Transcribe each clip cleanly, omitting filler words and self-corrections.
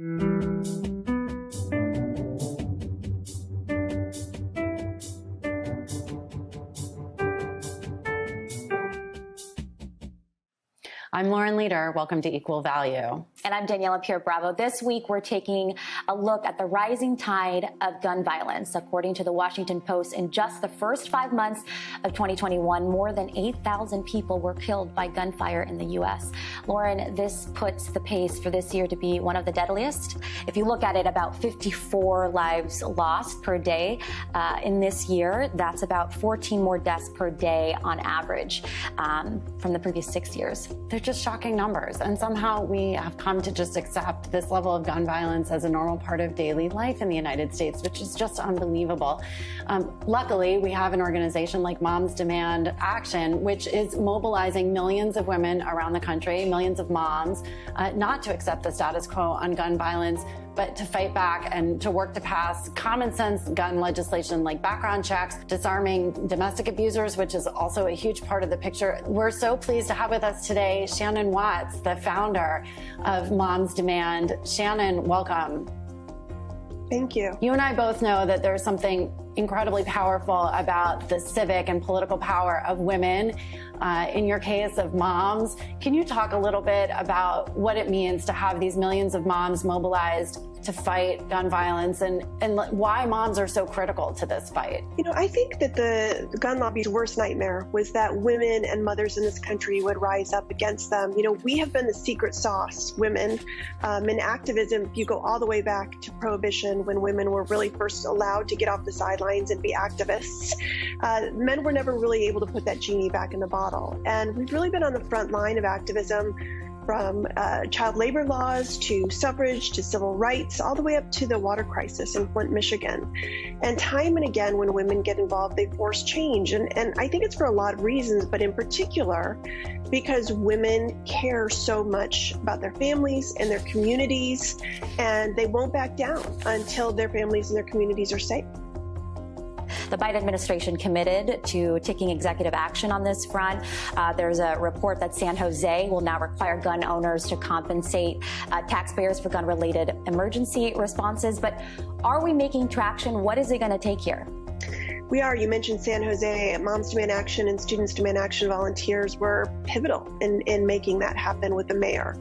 I'm Lauren Leader. Welcome to Equal Value. And I'm Daniela Pierre-Bravo. This week, we're taking a look at the rising tide of gun violence. According to the Washington Post, in just the first 5 months of 2021, more than 8,000 people were killed by gunfire in the U.S. Lauren, this puts the pace for this year to be one of the deadliest. If you look at it, about 54 lives lost per day in this year. That's about 14 more deaths per day on average from the previous 6 years. They're just shocking numbers. And somehow we have come to just accept this level of gun violence as a normal part of daily life in the United States, which is just unbelievable. Luckily, we have an organization like Moms Demand Action, which is mobilizing millions of women around the country, millions of moms, not to accept the status quo on gun violence, but to fight back and to work to pass common sense gun legislation like background checks, disarming domestic abusers, which is also a huge part of the picture. We're so pleased to have with us today Shannon Watts, the founder of Moms Demand. Shannon, welcome. Thank you. You and I both know that there's something incredibly powerful about the civic and political power of women. In your case of moms, can you talk a little bit about what it means to have these millions of moms mobilized to fight gun violence and why moms are so critical to this fight? You know, I think that the gun lobby's worst nightmare was that women and mothers in this country would rise up against them. You know, we have been the secret sauce, women, in activism. You go all the way back to Prohibition when women were really first allowed to get off the sidelines and be activists. Men were never really able to put that genie back in the bottle. And we've really been on the front line of activism from child labor laws to suffrage to civil rights, all the way up to the water crisis in Flint, Michigan. And time and again, when women get involved, they force change. And I think it's for a lot of reasons, but in particular, because women care so much about their families and their communities, and they won't back down until their families and their communities are safe. The Biden administration committed to taking executive action on this front. There's a report that San Jose will now require gun owners to compensate taxpayers for gun-related emergency responses. But are we making traction? What is it going to take here? We are. You mentioned San Jose. Moms Demand Action and Students Demand Action volunteers were pivotal in making that happen with the mayor.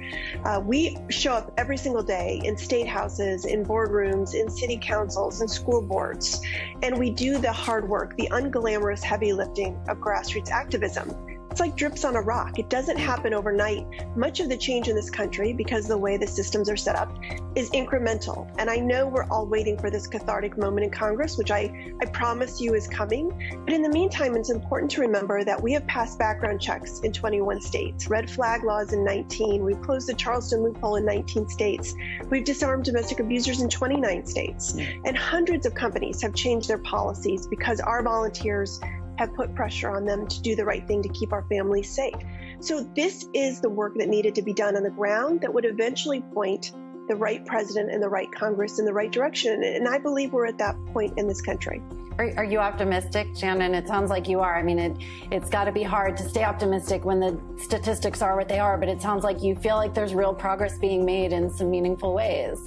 We show up every single day in state houses, in boardrooms, in city councils, and school boards, and we do the hard work, the unglamorous heavy lifting of grassroots activism. It's like drips on a rock. It doesn't happen overnight. Much of the change in this country, because of the way the systems are set up, is incremental. And I know we're all waiting for this cathartic moment in Congress, which I promise you is coming. But in the meantime, it's important to remember that we have passed background checks in 21 states, red flag laws in 19. We've closed the Charleston loophole in 19 states. We've disarmed domestic abusers in 29 states. And hundreds of companies have changed their policies because our volunteers have put pressure on them to do the right thing to keep our families safe. So this is the work that needed to be done on the ground that would eventually point the right president and the right Congress in the right direction. And I believe we're at that point in this country. Are you optimistic, Shannon? It sounds like you are. I mean, it's got to be hard to stay optimistic when the statistics are what they are, but it sounds like you feel like there's real progress being made in some meaningful ways.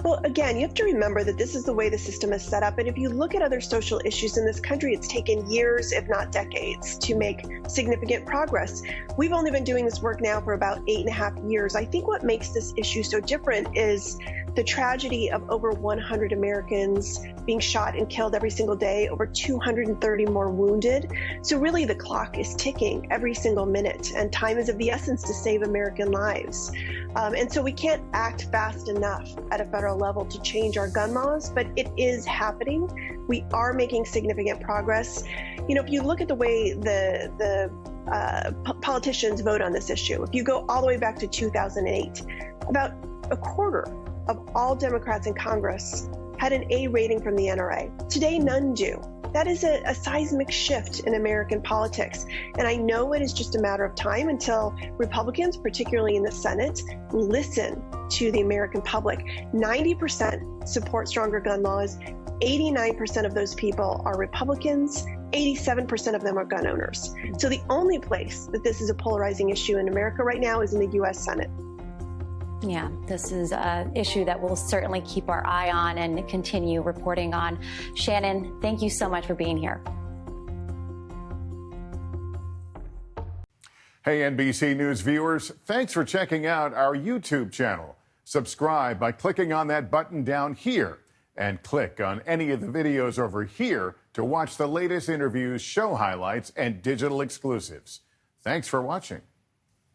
Well, again, you have to remember that this is the way the system is set up. And if you look at other social issues in this country, it's taken years, if not decades, to make significant progress. We've only been doing this work now for about 8.5 years. I think what makes this issue so different is the tragedy of over 100 Americans being shot and killed every single day, over 230 more wounded. So really the clock is ticking every single minute, and time is of the essence to save American lives. And so we can't act fast enough at a federal level to change our gun laws, but it is happening. We are making significant progress. You know, if you look at the way the politicians vote on this issue, if you go all the way back to 2008, about a quarter of all Democrats in Congress had an A rating from the NRA. Today, none do. That is a seismic shift in American politics. And I know it is just a matter of time until Republicans, particularly in the Senate, listen to the American public. 90% support stronger gun laws. 89% of those people are Republicans. 87% of them are gun owners. So the only place that this is a polarizing issue in America right now is in the U.S. Senate. Yeah, this is an issue that we'll certainly keep our eye on and continue reporting on. Shannon, thank you so much for being here. Hey, NBC News viewers, thanks for checking out our YouTube channel. Subscribe by clicking on that button down here and click on any of the videos over here to watch the latest interviews, show highlights, and digital exclusives. Thanks for watching.